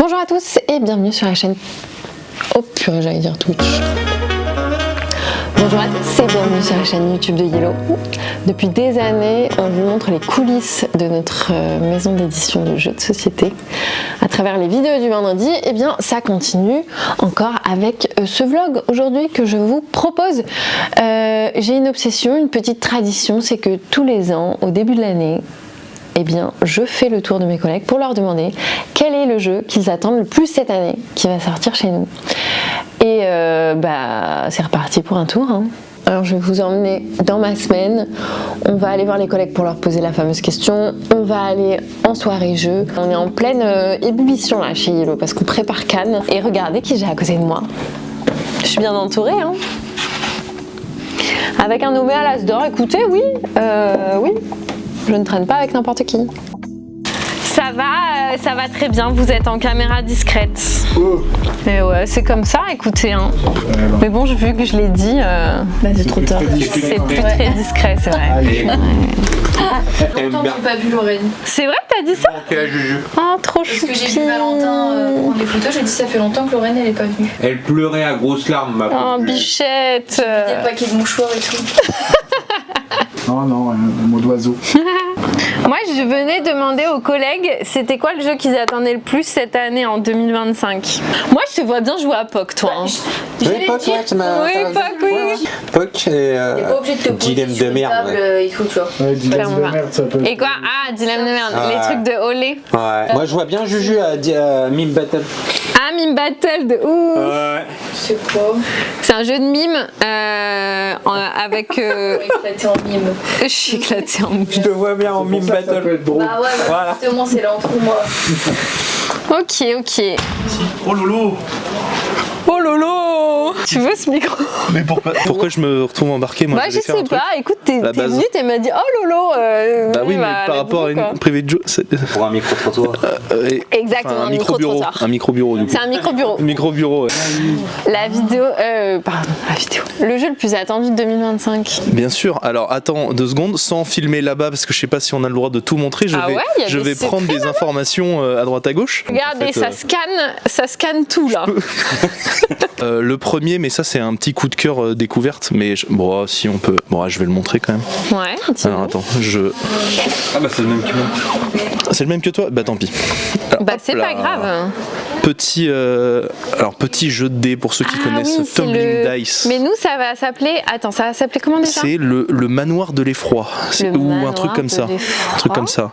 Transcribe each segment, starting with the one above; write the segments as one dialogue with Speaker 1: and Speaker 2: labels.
Speaker 1: Bonjour à tous et bienvenue sur la chaîne... Oh purée, j'allais dire Twitch. Bonjour à tous et bienvenue sur la chaîne YouTube de Yellow. Depuis des années, on vous montre les coulisses de notre maison d'édition de jeux de société. À travers les vidéos du vendredi, et bien ça continue encore avec ce vlog aujourd'hui que je vous propose. J'ai une obsession, une petite tradition, c'est que tous les ans, au début de l'année, eh bien, je fais le tour de mes collègues pour leur demander quel est le jeu qu'ils attendent le plus cette année qui va sortir chez nous. Et c'est reparti pour un tour. Alors je vais vous emmener dans ma semaine. On va aller voir les collègues pour leur poser la fameuse question. On va aller en soirée jeu. On est en pleine ébullition là chez Yellow parce qu'on prépare Cannes. Et regardez qui j'ai à côté de moi. Je suis bien entourée, hein. Avec un nommé à l'As d'or. Écoutez, oui. Je ne traîne pas avec n'importe qui. Ça va très bien, vous êtes en caméra discrète. Mais ouais, c'est comme ça, écoutez. Hein. Mais bon, vu que je l'ai dit, c'est trop tard. C'est plus très discret, c'est vrai.
Speaker 2: Longtemps que j'ai pas vu Lorraine.
Speaker 1: C'est vrai que t'as dit ça? Oh, trop chou.
Speaker 2: Parce que j'ai vu Valentin prendre des photos, j'ai dit ça fait longtemps que Lorraine elle est pas venue.
Speaker 3: Elle pleurait à grosses larmes, ma pauvre.
Speaker 1: Oh, bichette.
Speaker 2: Il y a le paquet de mouchoirs et tout.
Speaker 4: Non, un mot d'oiseau.
Speaker 1: Moi, je venais demander aux collègues c'était quoi le jeu qu'ils attendaient le plus cette année en 2025. Moi, je te vois bien jouer à POC, toi. Hein.
Speaker 3: Oui, POC, ouais, tu m'as.
Speaker 1: Oui, POC, oui.
Speaker 3: POC et.
Speaker 2: T'es pas obligé de te poser
Speaker 3: dilemme
Speaker 2: sur
Speaker 3: de
Speaker 2: une
Speaker 3: merde.
Speaker 2: table et tout, tu vois.
Speaker 4: Ouais, dilemme de merde, ça peut être.
Speaker 1: Et quoi? Ah, dilemme de merde.
Speaker 3: Ouais.
Speaker 1: Les trucs de Olé.
Speaker 3: Ouais. Moi, je vois bien Juju à Mime Battle.
Speaker 1: Ah, Mime Battle de ouf.
Speaker 3: Ouais.
Speaker 2: C'est quoi?
Speaker 1: C'est un jeu de mime avec.
Speaker 2: Éclaté en mime.
Speaker 1: Je suis éclatée en mime.
Speaker 3: Je te vois bien en Mime
Speaker 4: Ça peut
Speaker 3: Battle.
Speaker 4: être drôle.
Speaker 2: Bah ouais,
Speaker 3: Voilà.
Speaker 2: justement, c'est là entre moi.
Speaker 1: Ok.
Speaker 5: Oh lolo!
Speaker 1: Oh lolo. Tu veux ce micro?
Speaker 5: Mais pourquoi je me retrouve embarqué moi?
Speaker 1: Bah, je sais pas. Écoute, t'es venu, t'es m'a dit oh lolo.
Speaker 5: Bah oui, mais par rapport à une privée de jeu, c'est.
Speaker 3: Pour un micro-trottoir.
Speaker 1: Exactement,
Speaker 5: Enfin,
Speaker 1: un micro-trottoir.
Speaker 5: Un micro-bureau du coup.
Speaker 1: C'est un micro-bureau.
Speaker 5: Micro-bureau, ouais.
Speaker 1: La vidéo. Le jeu le plus attendu de 2025.
Speaker 5: Bien sûr. Alors attends 2 secondes, sans filmer là-bas parce que je sais pas si on a le droit de tout montrer. Je vais prendre des informations à droite à gauche.
Speaker 1: Regardez,
Speaker 5: en fait,
Speaker 1: ça scanne tout là.
Speaker 5: le premier, mais ça c'est un petit coup de cœur découverte. Mais si on peut. Bon, je vais le montrer quand même.
Speaker 1: Ouais.
Speaker 5: Alors attends,
Speaker 3: Ah bah c'est le même que moi.
Speaker 5: c'est le même que toi? Bah tant pis. Alors,
Speaker 1: Bah
Speaker 5: hop
Speaker 1: c'est
Speaker 5: là.
Speaker 1: pas grave.
Speaker 5: Petit jeu de dés pour ceux qui connaissent
Speaker 1: oui, c'est
Speaker 5: Tumbling Dice.
Speaker 1: Mais nous ça va s'appeler. Attends, ça va s'appeler comment déjà?
Speaker 5: C'est le manoir de l'effroi ou un truc comme ça. Un truc comme ça.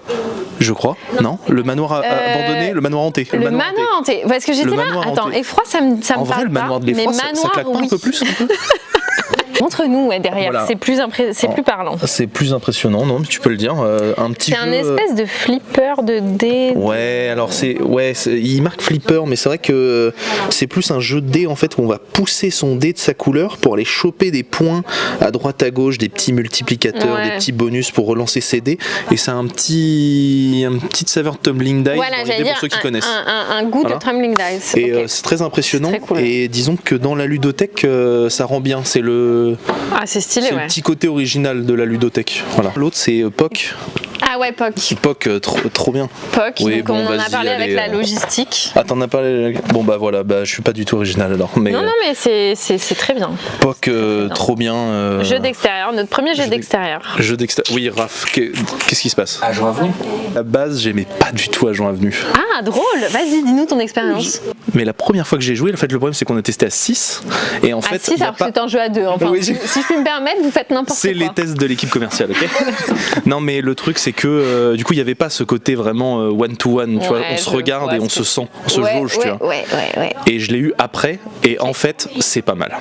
Speaker 5: Je crois. Non, le manoir abandonné, le manoir hanté.
Speaker 1: Le manoir hanté. Parce que j'étais
Speaker 5: Le
Speaker 1: là.
Speaker 5: manoir
Speaker 1: Attends,
Speaker 5: hanté.
Speaker 1: effroi ça me
Speaker 5: En vrai,
Speaker 1: parle
Speaker 5: le manoir
Speaker 1: pas.
Speaker 5: de l'effroi,
Speaker 1: Mais
Speaker 5: ça
Speaker 1: manoir,
Speaker 5: claque pas un peu plus un peu.
Speaker 1: Montre-nous derrière.
Speaker 5: Voilà.
Speaker 1: C'est plus parlant.
Speaker 5: C'est plus impressionnant, non? Tu peux le dire. Un petit
Speaker 1: C'est
Speaker 5: jeu.
Speaker 1: un espèce de flipper de dés.
Speaker 5: Ouais, alors il marque flipper, mais c'est vrai que c'est plus un jeu de dés en fait où on va pousser son dé de sa couleur pour aller choper des points à droite à gauche, des petits multiplicateurs,
Speaker 1: Ouais.
Speaker 5: des petits bonus pour relancer ses dés. Et c'est un petite saveur Tumbling Dice
Speaker 1: Voilà,
Speaker 5: dans
Speaker 1: j'allais
Speaker 5: l'idée
Speaker 1: dire
Speaker 5: pour ceux qui connaissent.
Speaker 1: un goût
Speaker 5: Voilà.
Speaker 1: de Tumbling Dice.
Speaker 5: Et
Speaker 1: Ok.
Speaker 5: c'est très impressionnant.
Speaker 1: C'est très cool.
Speaker 5: Et disons que dans la ludothèque, ça rend bien. C'est le
Speaker 1: C'est stylé, ouais.
Speaker 5: petit côté original de la ludothèque. Voilà. L'autre c'est POC.
Speaker 1: Ah ouais, POC.
Speaker 5: POC, trop bien.
Speaker 1: POC,
Speaker 5: Oui,
Speaker 1: donc
Speaker 5: bon,
Speaker 1: on en a
Speaker 5: vas-y,
Speaker 1: parlé avec
Speaker 5: allez,
Speaker 1: la logistique.
Speaker 5: Ah, t'en as parlé. Bon bah voilà, je suis pas du tout original alors. Mais
Speaker 1: Non, mais c'est très bien.
Speaker 5: POC, trop bien.
Speaker 1: Jeu d'extérieur, notre premier jeu d'extérieur.
Speaker 5: Jeu d'extérieur. Oui, Raph, qu'est-ce qui se passe?
Speaker 3: À Joinvenu.
Speaker 5: À la base, j'aimais pas du tout Agent Avenue.
Speaker 1: Ah, drôle. Vas-y, dis-nous ton expérience.
Speaker 5: Mais la première fois que j'ai joué, en fait, le problème c'est qu'on a testé à 6. Et en
Speaker 1: Ah
Speaker 5: fait,
Speaker 1: si,
Speaker 5: y a
Speaker 1: alors que
Speaker 5: pas-
Speaker 1: c'est un jeu à 2. Enfin,
Speaker 5: Oui,
Speaker 1: si je puis me permettre, vous faites n'importe quoi.
Speaker 5: c'est les tests de l'équipe commerciale, ok? Non, mais le truc c'est que du coup, il y avait pas ce côté vraiment one-to-one, tu vois,
Speaker 1: Ouais,
Speaker 5: on se
Speaker 1: je
Speaker 5: regarde
Speaker 1: vois
Speaker 5: et on
Speaker 1: ce
Speaker 5: se
Speaker 1: que
Speaker 5: sent, on se
Speaker 1: Ouais,
Speaker 5: jauge, tu vois.
Speaker 1: Ouais.
Speaker 5: Et je l'ai eu après, et en fait, c'est pas mal.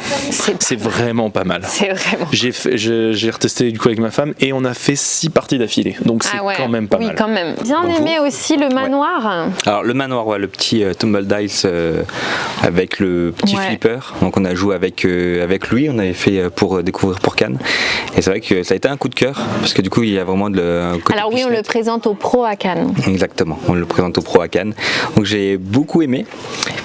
Speaker 5: C'est vraiment pas mal.
Speaker 1: C'est vraiment.
Speaker 5: J'ai retesté du coup avec ma femme et on a fait 6 parties d'affilée, donc c'est
Speaker 1: Ah ouais.
Speaker 5: quand même pas
Speaker 1: oui,
Speaker 5: mal.
Speaker 1: quand même. Bien
Speaker 3: Bonjour.
Speaker 1: aimé aussi le manoir.
Speaker 3: Alors le manoir, ouais, le petit Tumble Dice avec le petit
Speaker 1: Ouais.
Speaker 3: flipper. Donc on a joué avec lui, on avait fait pour découvrir pour Cannes. Et c'est vrai que ça a été un coup de cœur parce que du coup il y a vraiment un côté
Speaker 1: Alors oui, on le
Speaker 3: pichenette.
Speaker 1: présente au pro à Cannes.
Speaker 3: Exactement, on le présente au pro à Cannes. Donc j'ai beaucoup aimé.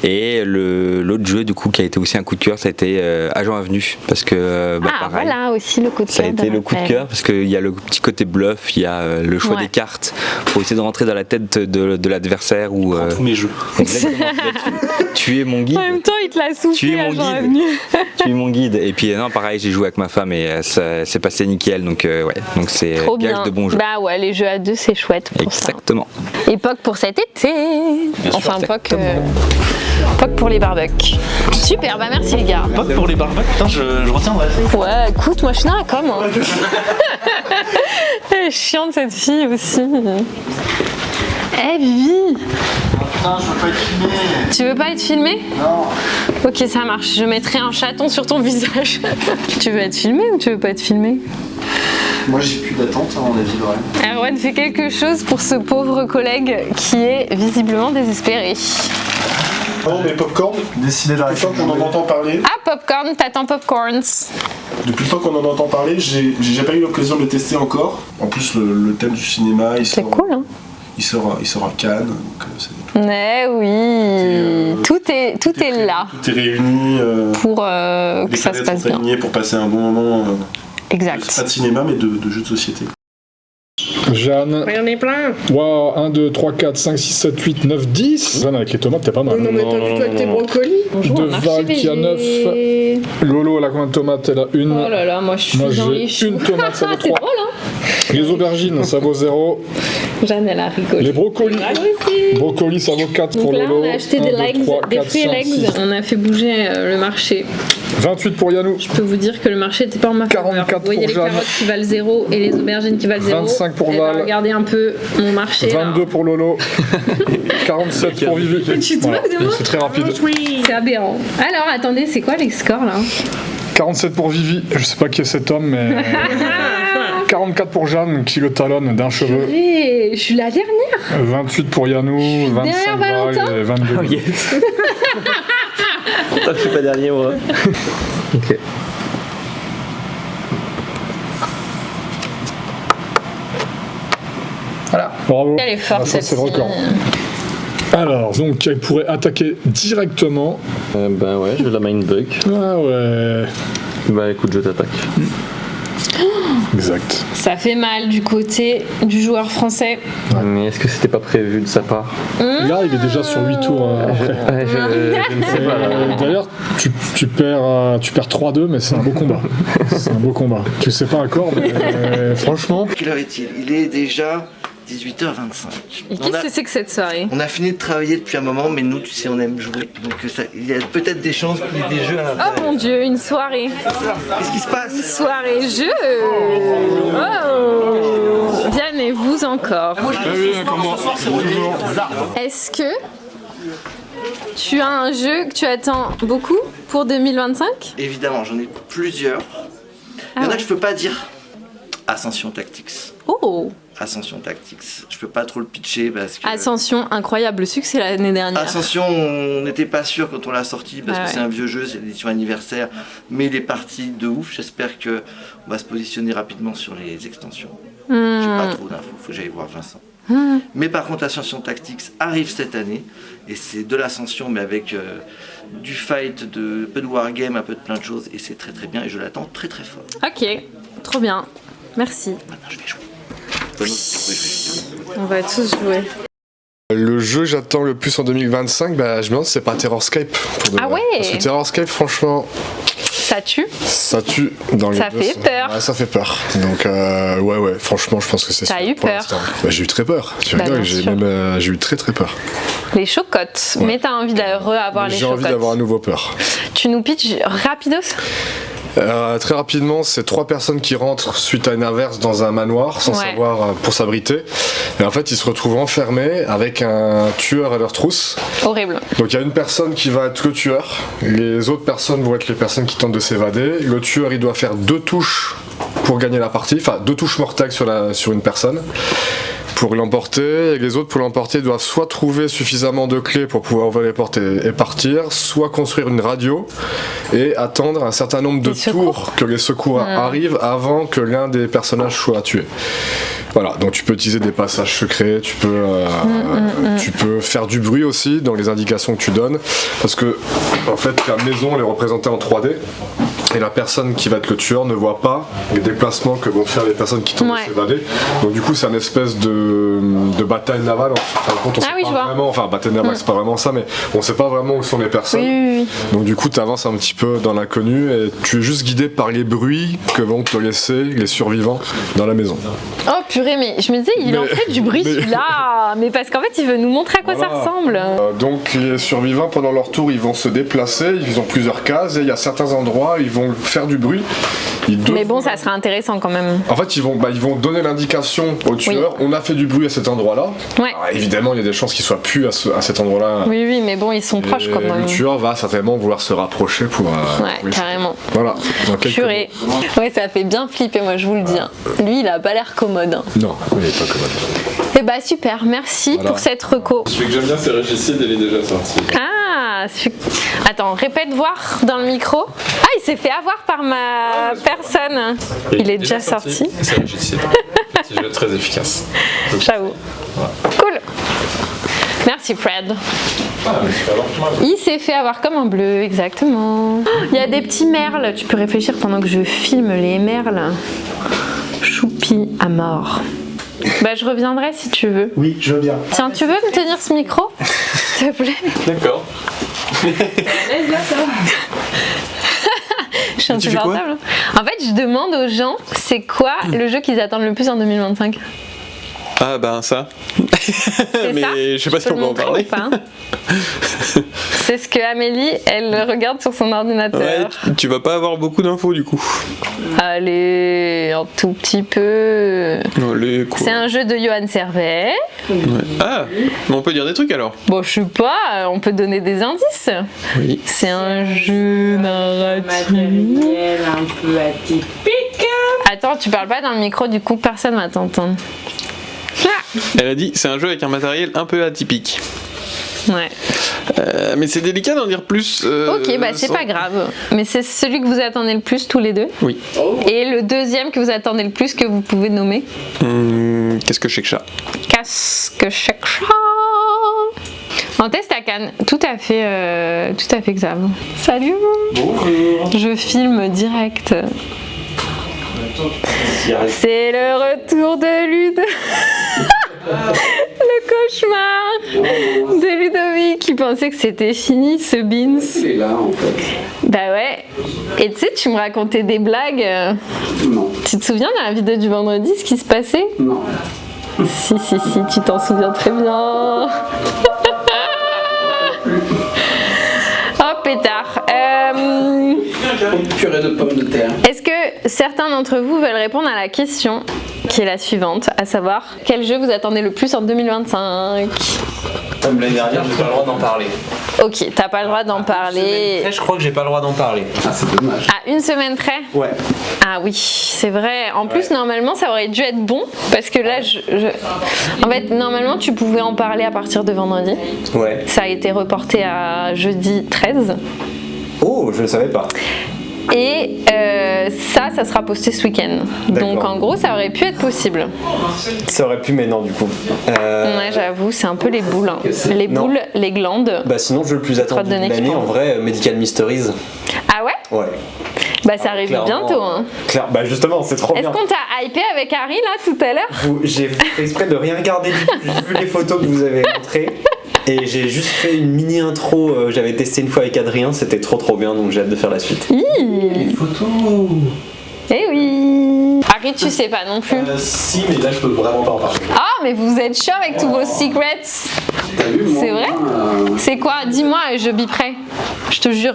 Speaker 3: Et l'autre jeu du coup qui a été aussi un coup de cœur, ça a été Agent Avenue, parce que pareil,
Speaker 1: voilà aussi le coup de cœur.
Speaker 3: ça a été le coup de cœur parce qu'il y a le petit côté bluff, il y a le choix des cartes pour essayer de rentrer dans la tête de l'adversaire ou
Speaker 5: tous mes jeux.
Speaker 3: Exactement. Tu es mon guide.
Speaker 1: En même temps, il te l'a soufflé.
Speaker 3: Tu es mon
Speaker 1: Agent
Speaker 3: guide.
Speaker 1: Avenue.
Speaker 3: Tu es mon guide. Et puis non, pareil, j'ai joué avec ma femme et ça s'est passé nickel. Donc donc c'est
Speaker 1: Trop
Speaker 3: gage
Speaker 1: bien.
Speaker 3: de bons jeux.
Speaker 1: Bah ouais, les jeux à deux, c'est chouette pour
Speaker 3: Exactement.
Speaker 1: ça. Et POC pour cet été. Enfin, POC pour les barbecues. Super, bah merci les gars.
Speaker 5: Pas pour les barbecues, putain, je retiendrai.
Speaker 1: Ouais, écoute, moi je suis dans la com. Hein. Elle est chiante cette fille aussi. Eh, Vivi.
Speaker 4: Non, je veux pas être filmé.
Speaker 1: Tu veux pas être filmé?
Speaker 4: Non.
Speaker 1: Ok, ça marche. Je mettrai un chaton sur ton visage. Tu veux être filmé ou tu veux pas être filmé?
Speaker 4: Moi, j'ai plus d'attente à mon avis, Lorraine.
Speaker 1: Erwan fait quelque chose pour ce pauvre collègue qui est visiblement désespéré.
Speaker 4: Non, mais Popcorn, décidé d'arrêter. Depuis le temps qu'on en entend parler,
Speaker 1: Ah, Popcorn, t'attends Popcorns.
Speaker 4: depuis le temps qu'on en entend parler, j'ai jamais eu l'occasion de le tester encore. En plus, le thème du cinéma,
Speaker 1: C'est cool, hein?
Speaker 4: il sort à Cannes, donc c'est
Speaker 1: Eh oui, tout est là
Speaker 4: tout est réuni.
Speaker 1: pour que
Speaker 4: Les
Speaker 1: ça se
Speaker 4: planètes
Speaker 1: passe
Speaker 4: sont
Speaker 1: bien.
Speaker 4: alignées pour passer un bon moment.
Speaker 1: Exact.
Speaker 4: Pas de cinéma, mais de jeux de société.
Speaker 6: Jeanne.
Speaker 1: Il y en a plein.
Speaker 6: Waouh, 1, 2, 3, 4, 5, 6, 7, 8, 9, 10. Jeanne avec les tomates, t'es pas mal.
Speaker 1: Non, mais t'as vu avec tes brocolis. Bonjour,
Speaker 6: De Val qui a 9. Lolo, elle a combien de tomates? Elle a une.
Speaker 1: Oh là là, moi je suis dans les
Speaker 6: j'ai
Speaker 1: choux.
Speaker 6: une tomate, ça vaut
Speaker 1: C'est
Speaker 6: 3.
Speaker 1: drôle, hein?
Speaker 6: Les aubergines, ça vaut 0.
Speaker 1: Jeanne, elle a rigolé.
Speaker 6: Les brocolis.
Speaker 1: Elle aussi.
Speaker 6: Brocolis, ça vaut 4
Speaker 1: Donc
Speaker 6: pour
Speaker 1: là,
Speaker 6: Lolo.
Speaker 1: on a acheté
Speaker 6: 1,
Speaker 1: des
Speaker 6: 2,
Speaker 1: legs,
Speaker 6: 3,
Speaker 1: des
Speaker 6: 4,
Speaker 1: free
Speaker 6: 5,
Speaker 1: legs.
Speaker 6: 6.
Speaker 1: On a fait bouger le marché.
Speaker 6: 28 pour Yannou.
Speaker 1: Je peux vous dire que le marché n'était pas en ma faveur.
Speaker 6: 44
Speaker 1: Vous voyez
Speaker 6: pour
Speaker 1: les
Speaker 6: Jeanne.
Speaker 1: carottes qui valent 0 et les aubergines qui valent 0.
Speaker 6: 25 pour
Speaker 1: Et ben,
Speaker 6: Val.
Speaker 1: regardez un peu mon marché.
Speaker 6: 22
Speaker 1: là.
Speaker 6: pour Lolo. 47 pour Vivi.
Speaker 1: Tu te
Speaker 6: Voilà,
Speaker 1: moques de moi?
Speaker 6: c'est très rapide.
Speaker 1: C'est aberrant. Alors, attendez, c'est quoi les scores là?
Speaker 6: 47 pour Vivi. Je sais pas qui est cet homme, mais. 44 pour Jeanne qui le talonne d'un cheveu.
Speaker 1: Et je suis la dernière.
Speaker 6: 28 pour Yannou, 25
Speaker 1: derrière Valentin.
Speaker 6: Val et 22.
Speaker 5: Yes. Pourtant, je suis pas dernier, moi. Ok.
Speaker 6: Voilà, bravo.
Speaker 1: Elle est forte,
Speaker 6: Ah, ça, c'est le
Speaker 1: cette
Speaker 6: record. Alors, donc, elle pourrait attaquer directement.
Speaker 7: Bah ouais, je vais la mindbug.
Speaker 6: Ah ouais,
Speaker 7: Bah écoute, je t'attaque.
Speaker 6: exact.
Speaker 1: Ça fait mal du côté du joueur français.
Speaker 7: Mais est-ce que c'était pas prévu de sa part?
Speaker 6: Là, il est déjà sur 8 tours après.
Speaker 7: Ouais, je ne sais pas. Là.
Speaker 6: D'ailleurs, tu perds 3-2, mais c'est un beau combat. C'est un beau combat. Tu sais pas encore, mais franchement.
Speaker 8: Quelle heure est-il? Il est déjà 18h25.
Speaker 1: Et qu'est-ce que c'est que cette soirée?
Speaker 8: On a fini de travailler depuis un moment, mais nous, tu sais, on aime jouer. Donc il y a peut-être des chances qu'il y ait des jeux à
Speaker 1: Oh
Speaker 8: l'intérieur.
Speaker 1: mon dieu, une soirée.
Speaker 8: Qu'est-ce qui se passe?
Speaker 1: Soirée jeu. Oh. Viennez-vous encore. Est-ce que tu as un jeu que tu attends beaucoup pour 2025?
Speaker 8: Évidemment, j'en ai plusieurs. Il y en a que je peux pas dire. Ascension Tactics.
Speaker 1: Oh.
Speaker 8: Ascension Tactics. Je peux pas trop le pitcher parce que...
Speaker 1: Ascension, incroyable succès l'année dernière.
Speaker 8: Ascension, on n'était pas sûr quand on l'a sorti parce
Speaker 1: Ah
Speaker 8: que
Speaker 1: ouais.
Speaker 8: c'est un vieux jeu, c'est l'édition anniversaire, mais il est parti de ouf. J'espère que on va se positionner rapidement sur les extensions. J'ai pas trop d'infos, faut que j'aille voir Vincent. Mais par contre, Ascension Tactics arrive cette année et c'est de l'ascension, mais avec du fight, un peu de wargame, un peu de plein de choses, et c'est très très bien et je l'attends très très fort.
Speaker 1: Ok, trop bien. Merci.
Speaker 8: Maintenant, je vais jouer. Oui.
Speaker 1: On va tous jouer.
Speaker 9: Le jeu que j'attends le plus en 2025, bah, je me demande si c'est pas Terrorscape. Pour de
Speaker 1: Ah
Speaker 9: vrai.
Speaker 1: ouais.
Speaker 9: Parce que Terrorscape, franchement,
Speaker 1: Ça tue.
Speaker 9: ça tue dans les
Speaker 1: Ça
Speaker 9: deux
Speaker 1: fait
Speaker 9: sens.
Speaker 1: peur.
Speaker 9: Ouais, ça fait peur. Donc, ouais, franchement, je pense que c'est
Speaker 1: T'as
Speaker 9: sûr
Speaker 1: eu
Speaker 9: pour
Speaker 1: peur.
Speaker 9: l'instant. Bah, j'ai eu très peur. Tu
Speaker 1: Bah,
Speaker 9: rigoles,
Speaker 1: bien
Speaker 9: j'ai
Speaker 1: sûr.
Speaker 9: même j'ai eu très très peur.
Speaker 1: Les chocottes.
Speaker 9: Ouais.
Speaker 1: Mais t'as envie d'avoir les
Speaker 9: J'ai envie
Speaker 1: chocottes.
Speaker 9: d'avoir à nouveau peur.
Speaker 1: Tu nous pitches rapidos?
Speaker 9: Très rapidement, c'est 3 personnes qui rentrent suite à une averse dans un manoir sans
Speaker 1: Ouais.
Speaker 9: savoir pour s'abriter. Et en fait, ils se retrouvent enfermés avec un tueur à leur trousse.
Speaker 1: Horrible.
Speaker 9: Donc il y a une personne qui va être le tueur, les autres personnes vont être les personnes qui tentent de s'évader. Le tueur, il doit faire 2 touches pour gagner la partie, enfin 2 touches mortelles sur une personne. pour l'emporter, et les autres pour l'emporter doivent soit trouver suffisamment de clés pour pouvoir ouvrir les portes et partir, soit construire une radio et attendre un certain nombre de tours que les secours arrivent avant que l'un des personnages soit tué. Voilà, donc tu peux utiliser des passages secrets, tu peux faire du bruit aussi dans les indications que tu donnes, parce que en fait la maison elle est représentée en 3D. Et la personne qui va être le tueur ne voit pas les déplacements que vont faire les personnes qui tentent de s'évader. Donc du coup c'est une espèce de bataille navale. En fin de compte, on sait pas vraiment, enfin bataille navale c'est pas vraiment ça, mais on sait pas vraiment où sont les personnes.
Speaker 1: Oui.
Speaker 9: Donc du coup tu avances un petit peu dans l'inconnu et tu es juste guidé par les bruits que vont te laisser les survivants dans la maison.
Speaker 1: Oh purée, mais je me disais il en fait du bruit celui-là, mais parce qu'en fait il veut nous montrer à quoi ça ressemble.
Speaker 9: Donc les survivants pendant leur tour ils vont se déplacer, ils ont plusieurs cases et il y a certains endroits ils vont faire du bruit.
Speaker 1: Mais bon, ça sera intéressant quand même.
Speaker 9: En fait, ils vont donner l'indication au tueur. On a fait du bruit à cet endroit-là.
Speaker 1: Ouais.
Speaker 9: Alors, évidemment, il y a des chances qu'ils soient plus à cet endroit-là.
Speaker 1: Oui, mais bon, ils sont proches quand même.
Speaker 9: Le tueur va certainement vouloir se rapprocher pour.
Speaker 1: Ouais, carrément.
Speaker 9: Voilà.
Speaker 1: Purée. Ouais, ça fait bien flipper, moi, je vous le dis. Hein. Lui, il a pas l'air commode. Hein.
Speaker 9: Non, il est pas commode.
Speaker 1: Eh bah super, merci pour cette reco.
Speaker 10: Celui que j'aime bien, c'est Régicide, il est déjà sorti.
Speaker 1: Attends, répète voir dans le micro. Ah, il s'est fait avoir par ma personne. Il est déjà sorti.
Speaker 10: C'est Régicide. Petit jeu très efficace.
Speaker 1: J'avoue. Cool. Merci Fred. Il s'est fait avoir comme un bleu, exactement. Il y a des petits merles. Tu peux réfléchir pendant que je filme les merles. Choupi à mort. Bah je reviendrai si tu veux.
Speaker 11: Oui, je veux bien.
Speaker 1: Tiens, tu veux me tenir ce micro, s'il te plaît?
Speaker 10: D'accord.
Speaker 2: Laisse-la ça.
Speaker 1: Je suis insupportable. En fait, je demande aux gens, c'est quoi le jeu qu'ils attendent le plus en 2025?
Speaker 10: Ah ben ça. Mais
Speaker 1: ça
Speaker 10: je sais pas si on peut en parler.
Speaker 1: C'est ce que Amélie, elle regarde sur son ordinateur.
Speaker 10: Ouais, tu vas pas avoir beaucoup d'infos du coup.
Speaker 1: Allez, un tout petit peu.
Speaker 10: Allez, quoi.
Speaker 1: C'est un jeu de Johan Servet.
Speaker 10: Ouais. Ah, mais on peut dire des trucs alors.
Speaker 1: Bon, je sais pas, on peut donner des indices.
Speaker 10: Oui.
Speaker 1: C'est un jeu narratif.
Speaker 2: Matériel un peu atypique.
Speaker 1: Attends, tu parles pas dans le micro, du coup personne va t'entendre.
Speaker 10: Elle a dit c'est un jeu avec un matériel un peu atypique.
Speaker 1: Ouais.
Speaker 10: Mais c'est délicat d'en dire plus.
Speaker 1: Ok, bah c'est pas grave. Mais c'est celui que vous attendez le plus tous les deux.
Speaker 10: Oui.
Speaker 1: Et le deuxième que vous attendez le plus que vous pouvez nommer.
Speaker 10: Qu'est-ce que Chekcha?
Speaker 1: Qu'est-ce que Chekcha? En test à Cannes, tout à fait Xav. Salut.
Speaker 11: Bonjour.
Speaker 1: Je filme direct. C'est le retour de Ludo. Le cauchemar de Ludovic qui pensait que c'était fini ce Beans.
Speaker 11: Il est là en fait.
Speaker 1: Bah ouais. Et tu sais, tu me racontais des blagues.
Speaker 11: Non.
Speaker 1: Tu te souviens dans la vidéo du vendredi ce qui se passait?
Speaker 11: Non.
Speaker 1: Si, tu t'en souviens très bien. Oh pétard.
Speaker 11: Purée de pommes de terre.
Speaker 1: Est-ce que certains d'entre vous veulent répondre à la question qui est la suivante, à savoir quel jeu vous attendez le plus en 2025?
Speaker 7: Comme l'année dernière, j'ai pas le droit d'en parler.
Speaker 1: Ok, t'as pas le droit d'en parler.
Speaker 7: Après, je crois que j'ai pas le droit d'en parler.
Speaker 11: Ah, c'est dommage.
Speaker 1: À une semaine près?
Speaker 7: Ouais.
Speaker 1: Ah oui, c'est vrai. En plus, normalement, ça aurait dû être bon parce que là, en fait, normalement, tu pouvais en parler à partir de vendredi.
Speaker 7: Ouais.
Speaker 1: Ça a été reporté à jeudi 13.
Speaker 7: Oh, je ne savais pas.
Speaker 1: Et ça sera posté ce week-end. Donc en gros, ça aurait pu être possible.
Speaker 7: Ça aurait pu, mais non, du coup.
Speaker 1: Ouais, j'avoue, c'est un peu les boules. Hein. Les boules, les glandes.
Speaker 7: Bah sinon, le jeu le plus attendu de l'année, en vrai, Medical Mysteries.
Speaker 1: Ah ouais?
Speaker 7: Ouais.
Speaker 1: Bah ça arrive bientôt. Hein.
Speaker 7: Bah justement, c'est trop bien.
Speaker 1: Est-ce qu'on t'a hypé avec Harry là tout à l'heure?
Speaker 7: J'ai fait exprès de rien regarder du tout. J'ai juste vu les photos que vous avez montrées. Et j'ai juste fait une mini intro, j'avais testé une fois avec Adrien, c'était trop bien, donc j'ai hâte de faire la suite.
Speaker 11: Les photos.
Speaker 1: Eh oui. Harry, tu sais pas non plus.
Speaker 11: Si, mais là je peux vraiment pas en parler.
Speaker 1: Ah, mais vous êtes chiant avec tous vos secrets.
Speaker 11: T'as vu, moi,
Speaker 1: c'est vrai? C'est quoi? Dis-moi, je biperai. Je te jure.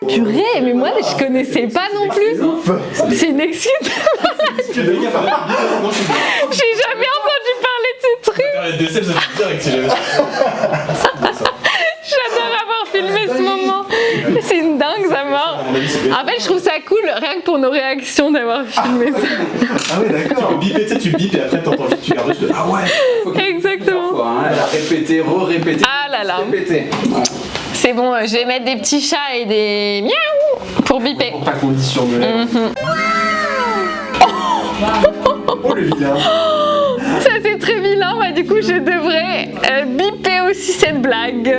Speaker 1: Purée, mais moi je connaissais pas non plus. C'est une excuse. J'ai jamais entendu parler de ces trucs. J'adore avoir filmé ce moment. C'est une dingue, ça mort. En fait, je trouve ça cool, rien que pour nos réactions d'avoir filmé ça.
Speaker 11: Ah ouais, d'accord. Tu bipes et après t'entends, tu gardes juste. Ah ouais.
Speaker 1: Exactement.
Speaker 11: Fois, hein. Elle a répété, re-répété.
Speaker 1: Ah là là.
Speaker 11: Répété. Ouais.
Speaker 1: C'est bon, je vais mettre des petits chats et des miaou pour biper.
Speaker 11: Pour ta condition de lèvres. Oh le vilain.
Speaker 1: Ça c'est très vilain, bah, du coup je devrais biper aussi cette blague.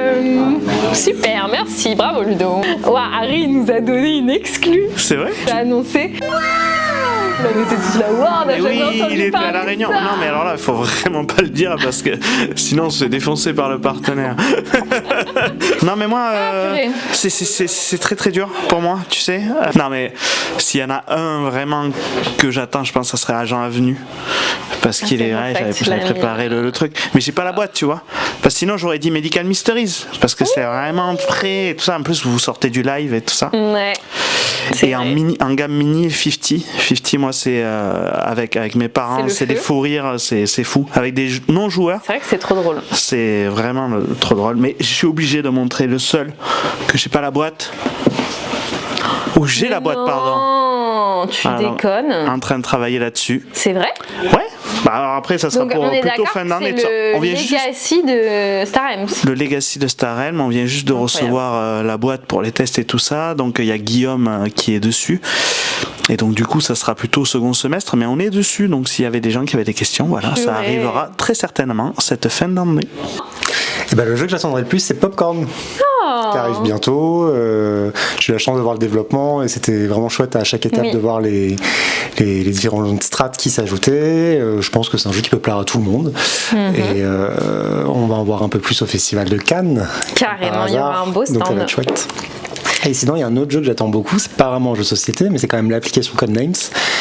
Speaker 1: Super, merci, bravo Ludo. Ouah, Harry nous a donné une exclue.
Speaker 5: C'est vrai?
Speaker 1: Il a annoncé. On était tous là, waouh, on a jamais entendu
Speaker 5: il était
Speaker 1: parler
Speaker 5: à la
Speaker 1: de
Speaker 5: réunion.
Speaker 1: ça.
Speaker 5: Non, mais alors là, il faut vraiment pas le dire parce que sinon on se fait défoncer par le partenaire. Non, mais moi,
Speaker 1: purée.
Speaker 5: c'est très très dur pour moi, tu sais. Non, mais s'il y en a un vraiment que j'attends, je pense que ça serait Agent Avenue. Parce qu'il est vrai, j'avais préparé le truc. Mais j'ai pas la boîte, tu vois. Parce que sinon, j'aurais dit Medical Mysteries. Parce que c'est vraiment frais et tout ça. En plus, vous sortez du live et tout ça.
Speaker 1: Ouais.
Speaker 5: Et en gamme mini, 50. 50, moi, c'est avec mes parents, c'est des fous rires, c'est fou. Avec des non-joueurs.
Speaker 1: C'est vrai que c'est trop drôle.
Speaker 5: C'est vraiment trop drôle. Mais je suis obligé de montrer le seul que j'ai pas la boîte. Ou j'ai la boîte, pardon.
Speaker 1: Non, tu déconnes.
Speaker 5: En train de travailler là-dessus.
Speaker 1: C'est vrai?
Speaker 5: Ouais. Bah alors après, ça sera
Speaker 1: donc,
Speaker 5: pour
Speaker 1: on est
Speaker 5: plutôt
Speaker 1: d'accord
Speaker 5: fin
Speaker 1: que
Speaker 5: d'année.
Speaker 1: c'est le Legacy de Star Helms.
Speaker 5: Le Legacy de Star Helms, on vient juste de recevoir la boîte pour les tests et tout ça. Donc il y a Guillaume qui est dessus. Et donc du coup, ça sera plutôt au second semestre, mais on est dessus. Donc s'il y avait des gens qui avaient des questions, voilà, ça arrivera très certainement cette fin d'année.
Speaker 12: Et ben, le jeu que j'attendrai le plus, c'est Popcorn. Qui arrive bientôt. J'ai eu la chance de voir le développement et c'était vraiment chouette à chaque étape de voir les différentes strates qui s'ajoutaient. Je pense que c'est un jeu qui peut plaire à tout le monde. Et on va en voir un peu plus au Festival de Cannes.
Speaker 1: Carrément, il y aura un beau stand.
Speaker 12: Donc ça va être chouette. Et sinon, il y a un autre jeu que j'attends beaucoup, c'est pas vraiment un jeu de société, mais c'est quand même l'application Codenames.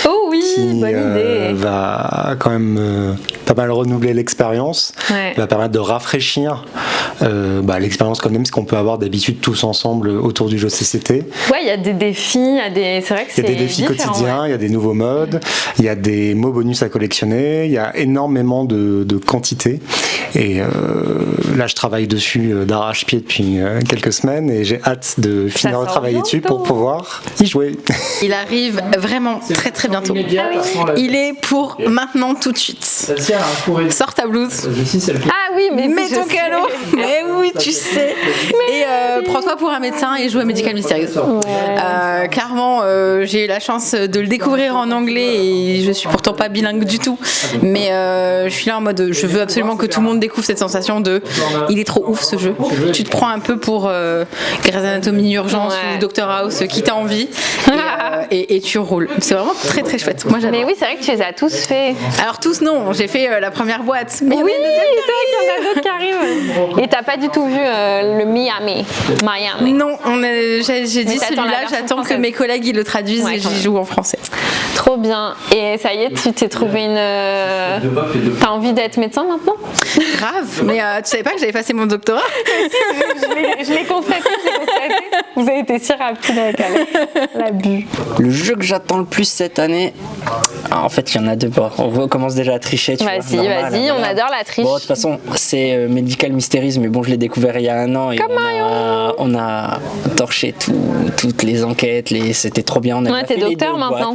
Speaker 1: Oh oui, bonne idée.
Speaker 12: Va quand même pas mal renouveler l'expérience, va permettre de rafraîchir l'expérience Codenames qu'on peut avoir d'habitude tous ensemble autour du jeu de société.
Speaker 1: Ouais, il y a des défis, c'est vrai que c'est
Speaker 12: il y a des défis quotidiens, il y a des nouveaux modes, il y a des mots bonus à collectionner, il y a énormément de quantité. Et là, je travaille dessus d'arrache-pied depuis quelques semaines et j'ai hâte de finir de travailler dessus pour pouvoir y jouer.
Speaker 13: Il arrive vraiment très très bientôt. Il est pour maintenant tout de suite. Sors ta blouse.
Speaker 1: Ah oui, mais
Speaker 13: mets ton calot. Mais oui, tu sais. Et prends-toi pour un médecin et joue à Medical Mysteries. Clairement, j'ai eu la chance de le découvrir en anglais et je suis pourtant pas bilingue du tout. Mais je suis là en mode, je veux absolument que tout le monde découvre cette sensation de, il est trop ouf ce jeu. Tu te prends un peu pour Grey's Anatomy Urgence ou Dr House qui t'a envie et tu roules. C'est vraiment très très chouette. Moi j'adore.
Speaker 1: Mais oui, c'est vrai que tu les as tous fait.
Speaker 13: Alors tous non, j'ai fait la première boîte. Mais
Speaker 1: oui, c'est vrai qu'il y en a d'autres qui arrivent. Et t'as pas du tout vu le Miami.
Speaker 13: Non, j'ai dit celui-là, j'attends que mes collègues ils le traduisent et j'y joue en français.
Speaker 1: Trop bien. Et ça y est, tu t'es trouvé une... T'as envie d'être médecin maintenant?
Speaker 13: Grave, mais tu savais pas que j'avais passé mon doctorat?
Speaker 1: Je l'ai constaté. Vous avez été si rapide avec l'abus.
Speaker 14: Le jeu que j'attends le plus cette année, en fait il y en a deux. On commence déjà à tricher.
Speaker 1: Vas-y, on adore la triche.
Speaker 14: Bon, de toute façon, c'est Medical Mysteries, mais bon, je l'ai découvert il y a un an et on a torché toutes les enquêtes, c'était trop bien.
Speaker 1: T'es docteur maintenant.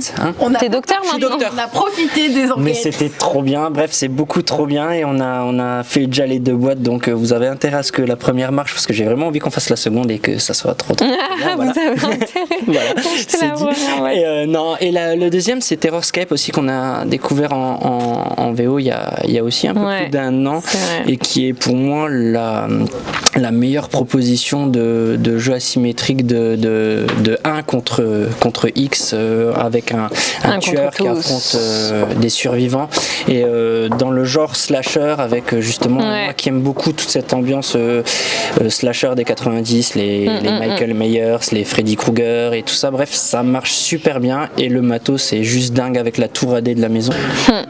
Speaker 1: T'es docteur maintenant.
Speaker 13: On a profité des enquêtes.
Speaker 14: Mais c'était trop bien. Bref, c'est beaucoup trop bien et on a fait déjà les deux boîtes, donc vous avez intérêt à ce que la première marche parce que j'ai vraiment envie qu'on fasse la seconde et que ça soit trop bien. Voilà.
Speaker 1: Vous avez intérêt.
Speaker 14: Voilà, c'est dit. Et le deuxième, c'est Terrorscape aussi qu'on a découvert en VO il y a aussi un peu plus d'un an et qui est pour moi la meilleure proposition de jeu asymétrique de 1 contre X avec un tueur qui affronte des survivants et dans le genre slasher avec justement moi qui aime beaucoup toute cette ambiance slasher des 90, les Michael Myers, les Freddy Krueger et tout ça, bref ça marche super bien et le matos c'est juste dingue avec la tour AD de la maison.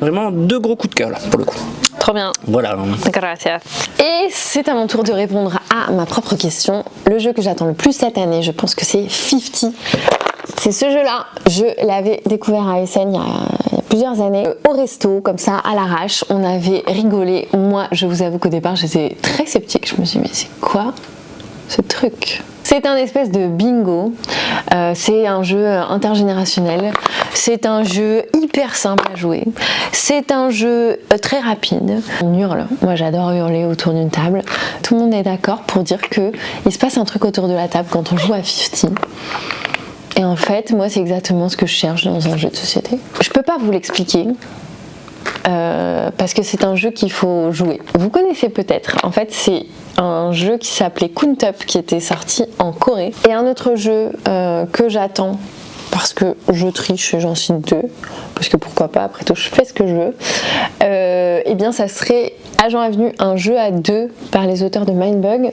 Speaker 14: Vraiment deux gros coups de cœur là pour le coup.
Speaker 1: Trop bien.
Speaker 14: Voilà.
Speaker 1: Gracias. Et c'est à mon tour de répondre à ma propre question. Le jeu que j'attends le plus cette année, je pense que c'est 50. C'est ce jeu-là. Je l'avais découvert à Essen il y a plusieurs années, au resto, comme ça, à l'arrache. On avait rigolé. Moi, je vous avoue qu'au départ, j'étais très sceptique. Je me suis dit, mais c'est quoi ce truc ? C'est un espèce de bingo, c'est un jeu intergénérationnel, c'est un jeu hyper simple à jouer, c'est un jeu très rapide. On hurle, moi j'adore hurler autour d'une table. Tout le monde est d'accord pour dire qu'il se passe un truc autour de la table quand on joue à 50. Et en fait, moi c'est exactement ce que je cherche dans un jeu de société. Je peux pas vous l'expliquer. Parce que c'est un jeu qu'il faut jouer. Vous connaissez peut-être, en fait c'est un jeu qui s'appelait Kuntup qui était sorti en Corée. Et un autre jeu que j'attends, parce que je triche et j'en cite 2, parce que pourquoi pas, après tout je fais ce que je veux, et bien ça serait Agent Avenue, un jeu à 2 par les auteurs de Mindbug.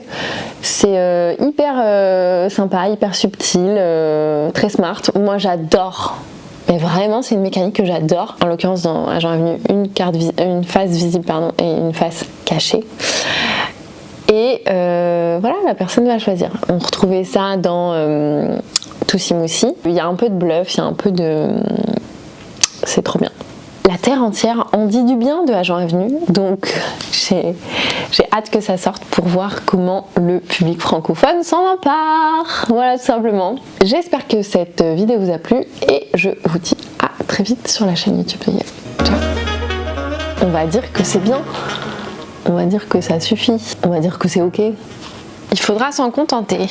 Speaker 1: C'est hyper sympa, hyper subtil, très smart. Moi j'adore. Mais vraiment, c'est une mécanique que j'adore. En l'occurrence, dans Agent Avenue, une face visible et une face cachée. Et voilà, la personne va choisir. On retrouvait ça dans Toussi Moussi. Il y a un peu de bluff, il y a un peu de... C'est trop bien. La terre entière en dit du bien de Agent Avenue, donc j'ai hâte que ça sorte pour voir comment le public francophone s'en empare. Voilà, tout simplement. J'espère que cette vidéo vous a plu et je vous dis à très vite sur la chaîne YouTube de Yel. Ciao. On va dire que c'est bien, on va dire que ça suffit, on va dire que c'est ok. Il faudra s'en contenter.